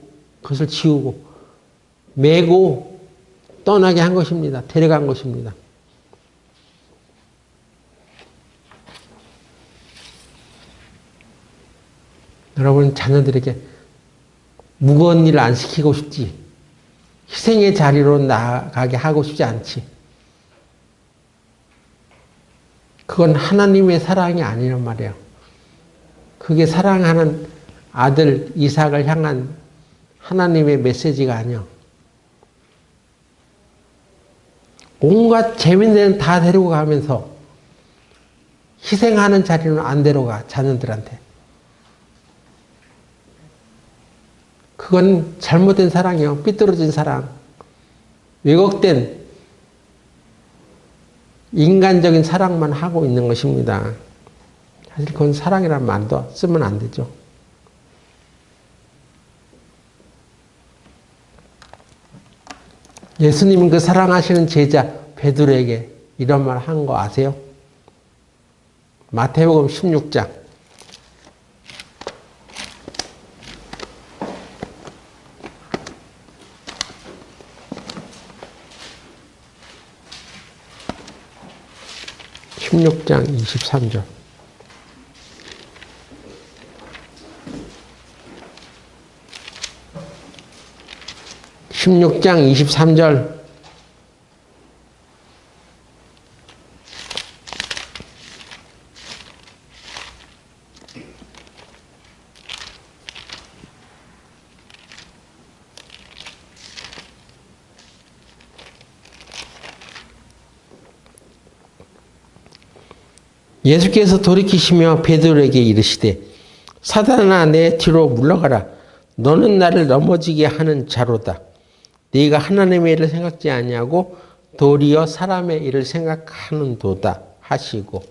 메고 떠나게 한 것입니다. 데려간 것입니다. 여러분 자녀들에게 무거운 일을 안 시키고 싶지. 희생의 자리로 나가게 하고 싶지 않지. 그건 하나님의 사랑이 아니란 말이에요. 그게 사랑하는 아들 이삭을 향한 하나님의 메시지가 아니에요. 온갖 재밌는 데는 다 데리고 가면서 희생하는 자리는 안 데려가, 자녀들한테. 그건 잘못된 사랑이요. 삐뚤어진 사랑. 왜곡된 인간적인 사랑만 하고 있는 것입니다. 사실 그건 사랑이라는 말도 쓰면 안 되죠. 예수님은 그 사랑하시는 제자 베드로에게 이런 말 한 거 아세요? 마태복음 16장 16장 23절. (16장 23절) 예수께서 돌이키시며 베드로에게 이르시되 사단아 내 뒤로 물러가라. 너는 나를 넘어지게 하는 자로다. 네가 하나님의 일을 생각지 아니하고 도리어 사람의 일을 생각하는도다 하시고.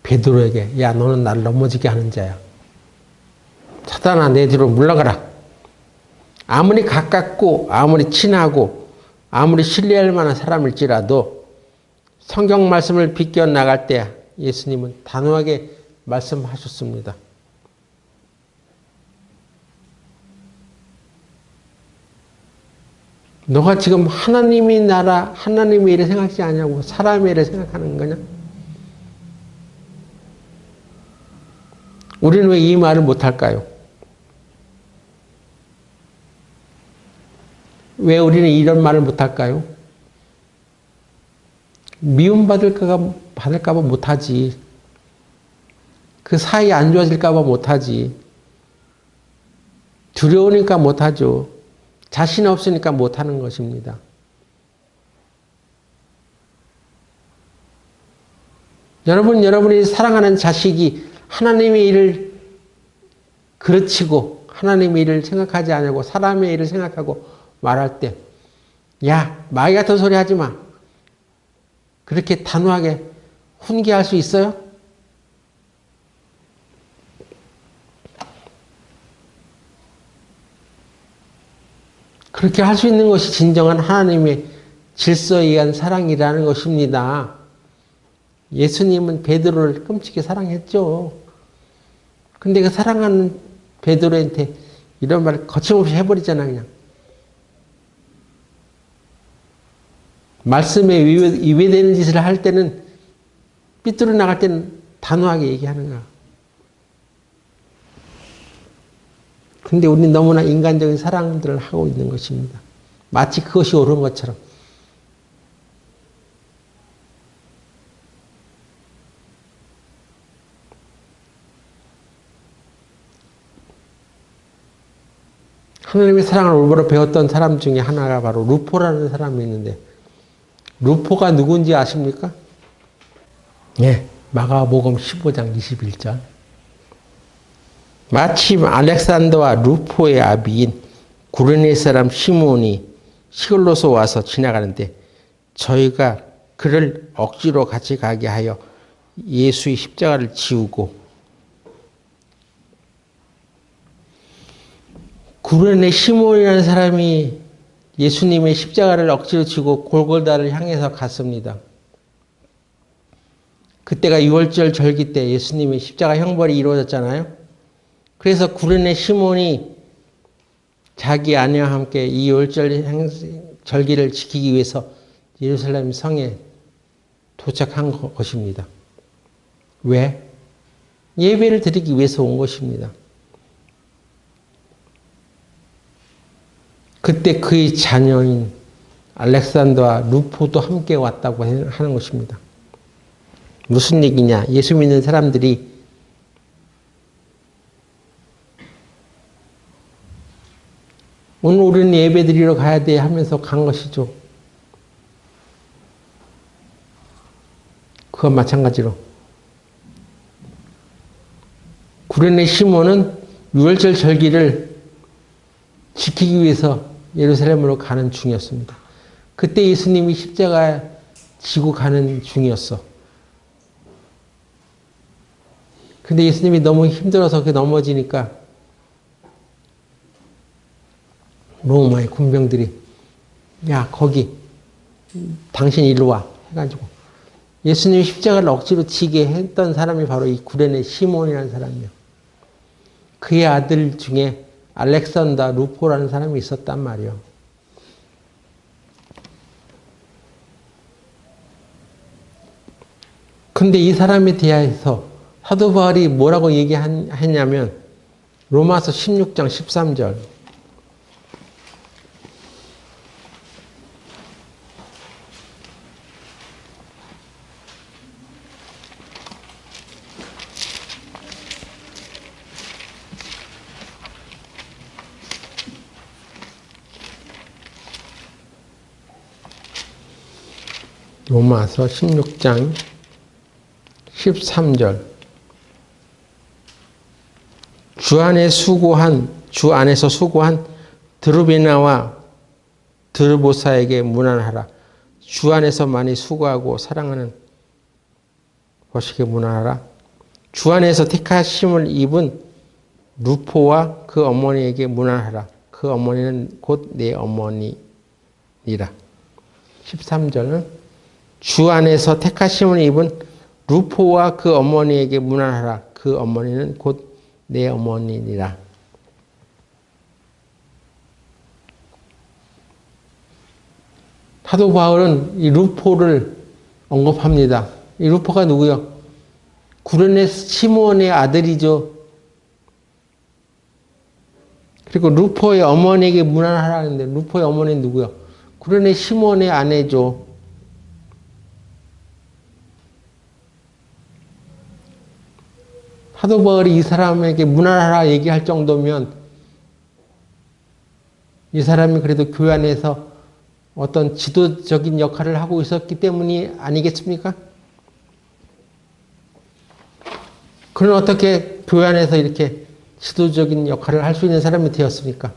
베드로에게 야 너는 나를 넘어지게 하는 자야. 사단아 내 뒤로 물러가라. 아무리 가깝고 아무리 친하고 아무리 신뢰할 만한 사람일지라도 성경 말씀을 비껴 나갈 때 예수님은 단호하게 말씀하셨습니다. 너가 지금 하나님의 나라, 하나님의 일을 생각하지 않냐고 사람의 일을 생각하는 거냐? 우리는 왜 이 말을 못할까요? 왜 우리는 이런 말을 못할까요? 받을까봐 못하지. 그 사이 안 좋아질까봐 못하지. 두려우니까 못하죠. 자신 없으니까 못하는 것입니다. 여러분이 사랑하는 자식이 하나님의 일을 그르치고 하나님의 일을 생각하지 않고 사람의 일을 생각하고 말할 때, 야, 마귀 같은 소리 하지 마. 그렇게 단호하게 훈계할 수 있어요? 그렇게 할 수 있는 것이 진정한 하나님의 질서에 의한 사랑이라는 것입니다. 예수님은 베드로를 끔찍히 사랑했죠. 근데 그 사랑하는 베드로한테 이런 말을 거침없이 해버리잖아, 그냥. 말씀에 위배되는 짓을 할 때는, 삐뚤어 나갈 때는 단호하게 얘기하는 거야. 근데 우리는 너무나 인간적인 사랑들을 하고 있는 것입니다. 마치 그것이 옳은 것처럼. 하나님의 사랑을 올바로 배웠던 사람 중에 하나가 바로 루포라는 사람이 있는데, 루포가 누군지 아십니까? 네, 마가복음 15장 21절. 마침 알렉산더와 루포의 아비인 구레네 사람 시몬이 시골로서 와서 지나가는데 저희가 그를 억지로 같이 가게 하여 예수의 십자가를 지우고, 구레네 시몬이라는 사람이 예수님의 십자가를 억지로 지고 골고다를 향해서 갔습니다. 그때가 유월절 절기 때 예수님의 십자가 형벌이 이루어졌잖아요. 그래서 구레네 시몬이 자기 아내와 함께 이 유월절 절기를 지키기 위해서 예루살렘 성에 도착한 것입니다. 왜? 예배를 드리기 위해서 온 것입니다. 그때 그의 자녀인 알렉산더와 루포도 함께 왔다고 하는 것입니다. 무슨 얘기냐? 예수 믿는 사람들이 오늘 우리는 예배 드리러 가야 돼 하면서 간 것이죠. 그건 마찬가지로 구레네 시몬은 유월절 절기를 지키기 위해서 예루살렘으로 가는 중이었습니다. 그때 예수님이 십자가 지고 가는 중이었어. 근데 예수님이 너무 힘들어서 넘어지니까 로마의 군병들이 야 거기 당신 일로 와 해가지고 예수님이 십자가를 억지로 지게 했던 사람이 바로 이 구레네 시몬이라는 사람이에요. 그의 아들 중에 알렉산더 루포라는 사람이 있었단 말이에요. 근데 이 사람에 대해서 사도 바울이 뭐라고 얘기했냐면 로마서 16장 13절 로마서 16장 13절 주 안에서 수고한 드루비나와 드르보사에게 문안하라. 주 안에서 많이 수고하고 사랑하는 것에게 문안하라. 주 안에서 택하심을 입은 루포와 그 어머니에게 문안하라. 그 어머니는 곧 내 어머니니라. 13절은 주 안에서 택하심을 입은 루포와 그 어머니에게 문안하라. 그 어머니는 곧 내 어머니니라. 사도 바울은 이 루포를 언급합니다. 이 루포가 누구요? 구레네 시몬의 아들이죠. 그리고 루포의 어머니에게 문안하라는데 루포의 어머니는 누구요? 구레네 시몬의 아내죠. 사도 바울이 이 사람에게 문안하라 얘기할 정도면 이 사람이 그래도 교회 안에서 어떤 지도적인 역할을 하고 있었기 때문이 아니겠습니까? 그는 어떻게 교회 안에서 이렇게 지도적인 역할을 할 수 있는 사람이 되었습니까?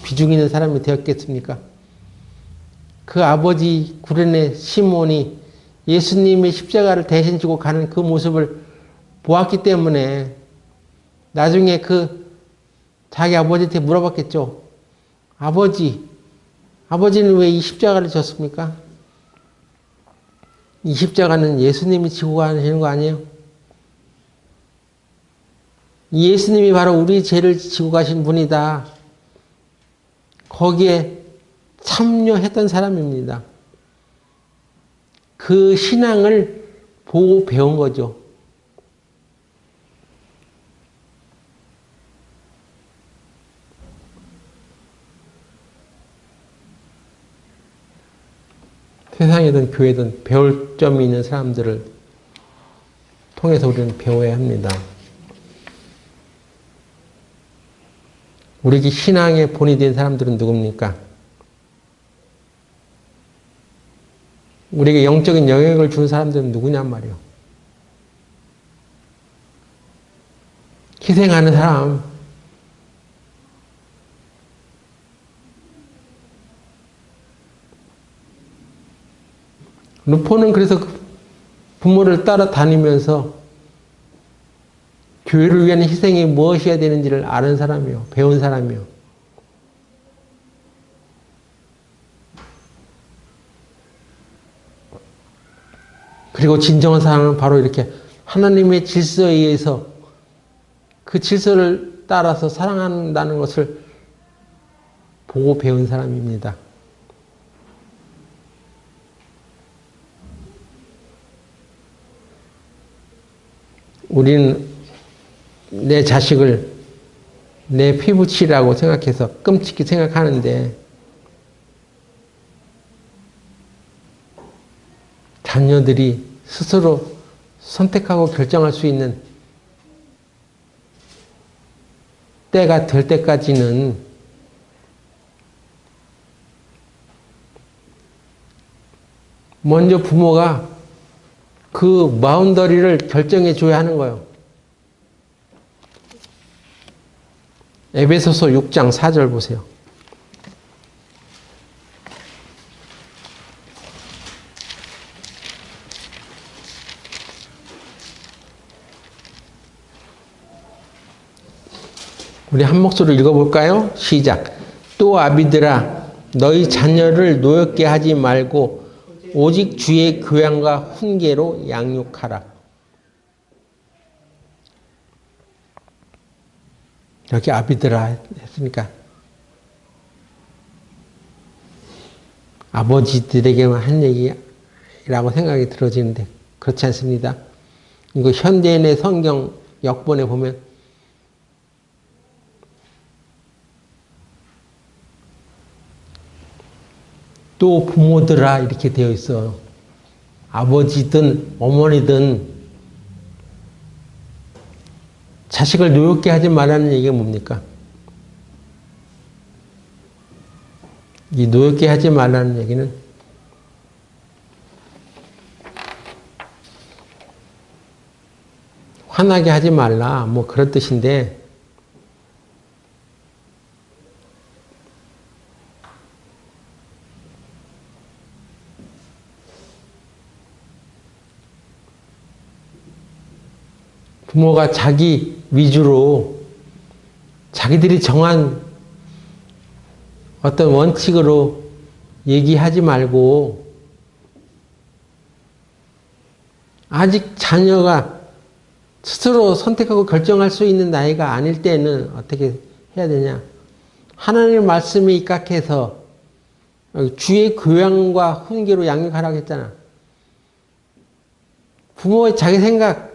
비중 있는 사람이 되었겠습니까? 그 아버지 구레네 시몬이 예수님의 십자가를 대신 지고 가는 그 모습을 보았기 때문에 나중에 자기 아버지한테 물어봤겠죠. 아버지는 왜 이 십자가를 졌습니까? 이 십자가는 예수님이 지고 가시는 거 아니에요? 이 예수님이 바로 우리 죄를 지고 가신 분이다. 거기에 참여했던 사람입니다. 그 신앙을 보고 배운 거죠. 세상이든 교회든 배울 점이 있는 사람들을 통해서 우리는 배워야 합니다. 우리 신앙의 본이 된 사람들은 누굽니까? 우리에게 영적인 영향을 준 사람들은 누구냔 말이에요. 희생하는 사람, 루포는 그래서 부모를 따라다니면서 교회를 위한 희생이 무엇이어야 되는지를 아는 사람이요. 배운 사람이요. 그리고 진정한 사랑은 바로 이렇게 하나님의 질서에 의해서 그 질서를 따라서 사랑한다는 것을 보고 배운 사람입니다. 우리는 내 자식을 내 피부치라고 생각해서 끔찍히 생각하는데 자녀들이 스스로 선택하고 결정할 수 있는 때가 될 때까지는 먼저 부모가 그 바운더리를 결정해 줘야 하는 거예요. 에베소서 6장 4절 보세요. 우리 한 목소리로 읽어볼까요? 시작. 또 아비들아 너희 자녀를 노엽게 하지 말고 오직 주의 교양과 훈계로 양육하라. 여기 아비들아 했으니까 아버지들에게만 한 얘기라고 생각이 들어지는데 그렇지 않습니다. 이거 현대인의 성경 역본에 보면 또 부모들아 이렇게 되어 있어요. 아버지든 어머니든 자식을 노엽게 하지 말라는 얘기가 뭡니까? 이 노엽게 하지 말라는 얘기는 화나게 하지 말라 뭐 그런 뜻인데 부모가 자기 위주로 자기들이 정한 어떤 원칙으로 얘기하지 말고 아직 자녀가 스스로 선택하고 결정할 수 있는 나이가 아닐 때는 어떻게 해야 되냐? 하나님의 말씀에 입각해서 주의 교양과 훈계로 양육하라고 했잖아. 부모의 자기 생각,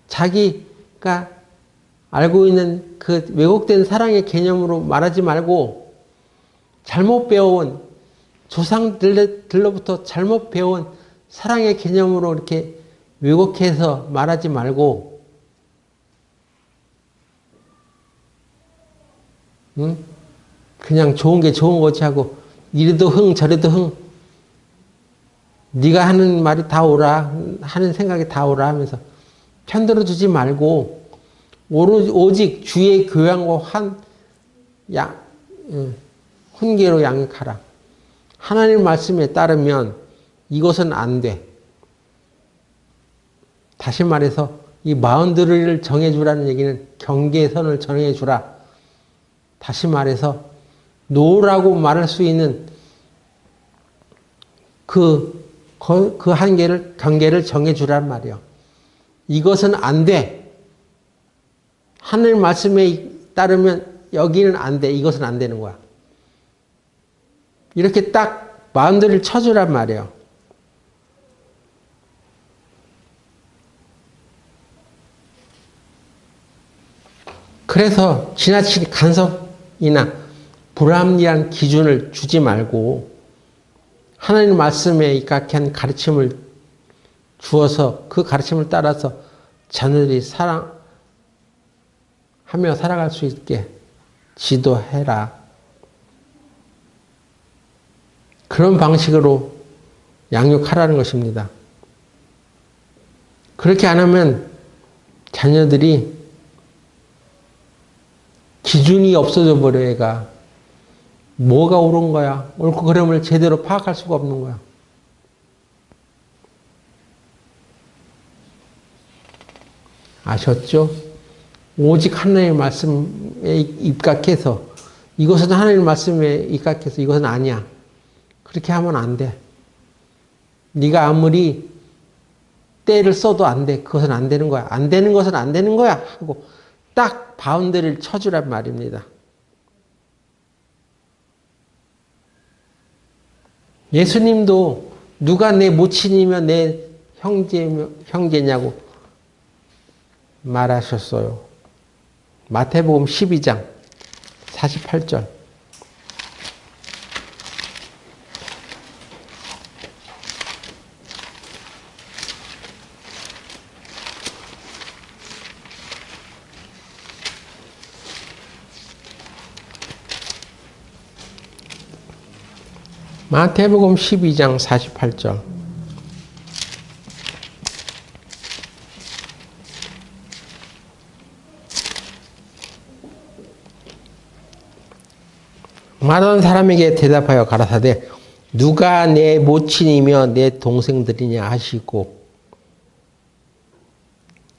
자기가 알고 있는 그 왜곡된 사랑의 개념으로 말하지 말고 잘못 배워온 조상들로부터 잘못 배운 사랑의 개념으로 이렇게 왜곡해서 말하지 말고, 응? 그냥 좋은 게 좋은 거지 하고 이래도 흥 저래도 흥, 네가 하는 말이 다 옳아, 하는 생각이 다 옳아 하면서 편들어 주지 말고 오직 주의 교양과 훈계로 양육하라. 하나님 말씀에 따르면 이것은 안 돼. 다시 말해서 이 바운더리를 정해주라는 얘기는 경계선을 정해주라. 다시 말해서 노라고 말할 수 있는 그 경계를 정해주란 말이요. 이것은 안 돼. 하나님 말씀에 따르면 여기는 안 돼. 이것은 안 되는 거야. 이렇게 딱 바운더리를 쳐주란 말이에요. 그래서 지나친 간섭이나 불합리한 기준을 주지 말고 하나님 말씀에 입각한 가르침을 주어서 그 가르침을 따라서 자녀들이 사랑하며 살아갈 수 있게 지도해라. 그런 방식으로 양육하라는 것입니다. 그렇게 안 하면 자녀들이 기준이 없어져 버려. 애가 뭐가 옳은 거야, 옳고 그름을 제대로 파악할 수가 없는 거야. 아셨죠? 오직 하나님의 말씀에 입각해서 이것은 하나님의 말씀에 입각해서 이것은 아니야. 그렇게 하면 안 돼. 네가 아무리 때를 써도 안 돼. 그것은 안 되는 거야. 안 되는 것은 안 되는 거야 하고 딱 바운더리를 쳐주란 말입니다. 예수님도 누가 내 모친이며 내 형제냐고 말하셨어요. 마태복음 12장 48절. 마태복음 12장 48절. 말하는 사람에게 대답하여 가라사대 누가 내 모친이며 내 동생들이냐 하시고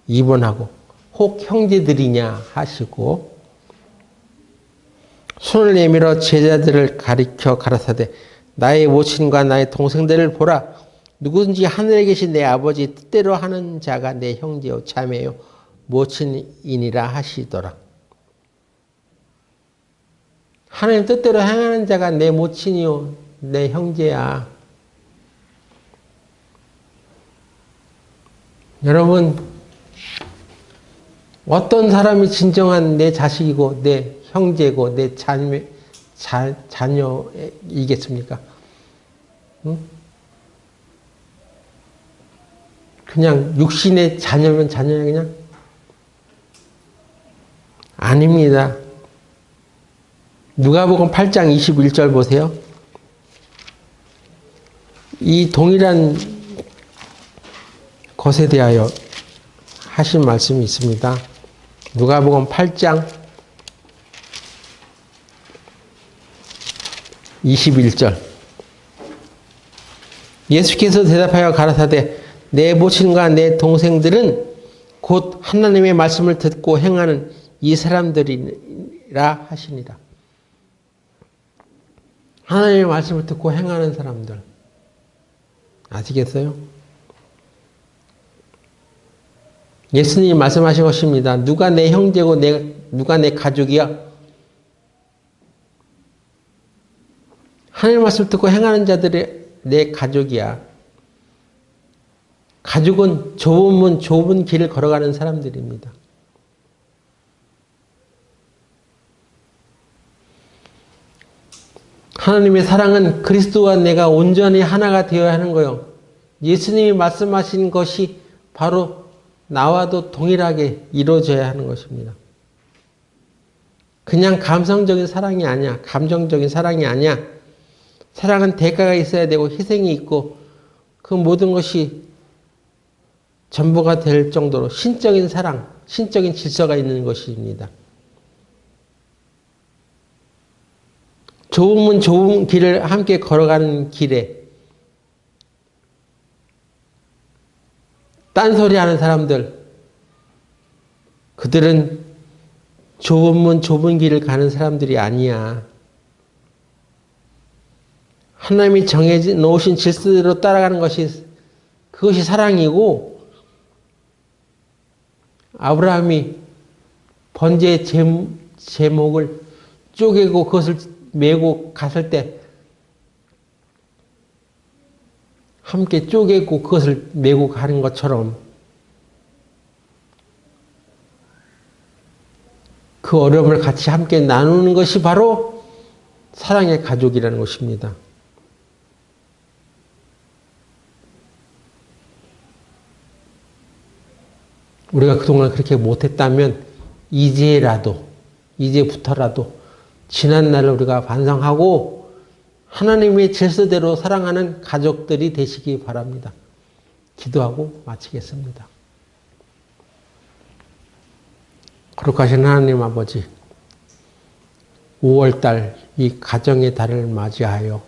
2번하고 혹 형제들이냐 하시고 손을 내밀어 제자들을 가리켜 가라사대 나의 모친과 나의 동생들을 보라. 누구든지 하늘에 계신 내 아버지 뜻대로 하는 자가 내 형제요 자매요 모친이니라 하시더라. 하나님 뜻대로 행하는 자가 내 모친이요 내 형제야. 여러분, 어떤 사람이 진정한 내 자식이고 내 형제고 내 자녀이겠습니까? 응? 그냥 육신의 자녀면 자녀야 그냥? 아닙니다. 누가복음 8장 21절 보세요. 이 동일한 것에 대하여 하신 말씀이 있습니다. 누가복음 8장 21절. 예수께서 대답하여 가라사대 내 모친과 내 동생들은 곧 하나님의 말씀을 듣고 행하는 이 사람들이라 하시니라. 하나님의 말씀을 듣고 행하는 사람들. 아시겠어요? 예수님이 말씀하신 것입니다. 누가 내 형제고 누가 내 가족이야? 하나님의 말씀을 듣고 행하는 자들이 내 가족이야. 가족은 좁은 문, 좁은 길을 걸어가는 사람들입니다. 하나님의 사랑은 그리스도와 내가 온전히 하나가 되어야 하는 거요. 예수님이 말씀하신 것이 바로 나와도 동일하게 이루어져야 하는 것입니다. 그냥 감성적인 사랑이 아니야. 감정적인 사랑이 아니야. 사랑은 대가가 있어야 되고 희생이 있고 그 모든 것이 전부가 될 정도로 신적인 사랑, 신적인 질서가 있는 것입니다. 좁은 문, 좁은 길을 함께 걸어가는 길에 딴소리 하는 사람들, 그들은 좁은 문, 좁은 길을 가는 사람들이 아니야. 하나님이 정해 놓으신 질서대로 따라가는 것이 그것이 사랑이고, 아브라함이 번제의 제목을 쪼개고 그것을 메고 갔을 때 함께 쪼개고 그것을 메고 가는 것처럼 그 어려움을 같이 함께 나누는 것이 바로 사랑의 가족이라는 것입니다. 우리가 그동안 그렇게 못했다면 이제부터라도 지난 날을 우리가 반성하고 하나님의 질서대로 사랑하는 가족들이 되시기 바랍니다. 기도하고 마치겠습니다. 거룩하신 하나님 아버지, 5월달 이 가정의 달을 맞이하여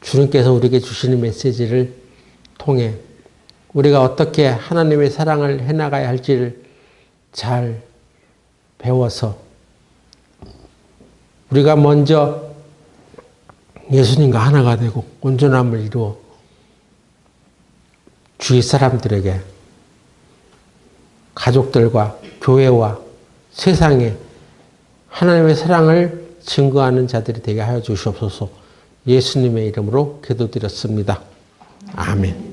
주님께서 우리에게 주시는 메시지를 통해 우리가 어떻게 하나님의 사랑을 해나가야 할지를 잘 배워서 우리가 먼저 예수님과 하나가 되고 온전함을 이루어 주위 사람들에게, 가족들과 교회와 세상에 하나님의 사랑을 증거하는 자들이 되게 하여 주시옵소서. 예수님의 이름으로 기도드렸습니다. 아멘.